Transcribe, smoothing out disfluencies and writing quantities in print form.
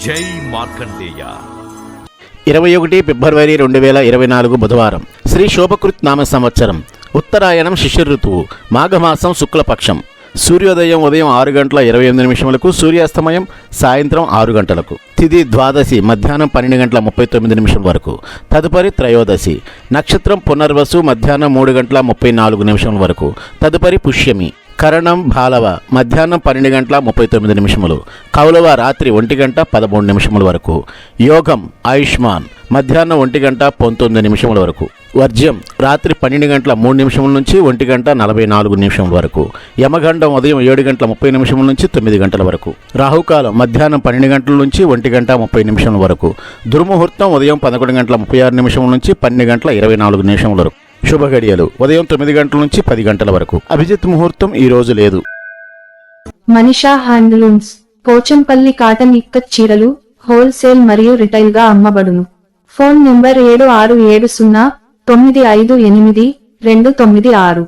జై మార్కండేయ. 21 ఫిబ్రవరి 2024 బుధవారం. శ్రీ శోభకృత్ నామ సంవత్సరం. ఉత్తరాయణం శిశిర ఋతువు. మాఘమాసం శుక్లపక్షం. సూర్యోదయం ఉదయం 6:28, సూర్యాస్తమయం సాయంత్రం 6 గంటలకు. తిథి ద్వాదశి మధ్యాహ్నం 12:39 వరకు. తదుపరి త్రయోదశి. నక్షత్రం పునర్వసు మధ్యాహ్నం 3:34 వరకు. తదుపరి పుష్యమి. కరణం బాలవ మధ్యాహ్నం 12:39. కౌలవ రాత్రి 1:13 వరకు. యోగం ఆయుష్మాన్ మధ్యాహ్నం 1:19 వరకు. వర్జ్యం రాత్రి 12:03 నుంచి 1:44 వరకు. యమగండం ఉదయం 7:30 నుంచి 9 గంటల వరకు. రాహుకాలం మధ్యాహ్నం 12 గంటల నుంచి 1:30 వరకు. దుర్ముహూర్తం ఉదయం 11:36 నుంచి 12:24 వరకు. శుభ గడియలు ఉదయం 9 గంటల నుంచి 10 గంటల వరకు. అభిజిత్ ముహూర్తం ఈ రోజు లేదు. మనీషా హ్యాండ్లూమ్స్ పోచంపల్లి కాటన్ ఇక్కత్ చీరలు హోల్సేల్ మరియు రిటైల్ గా అమ్మబడును. Phone number 7670958296.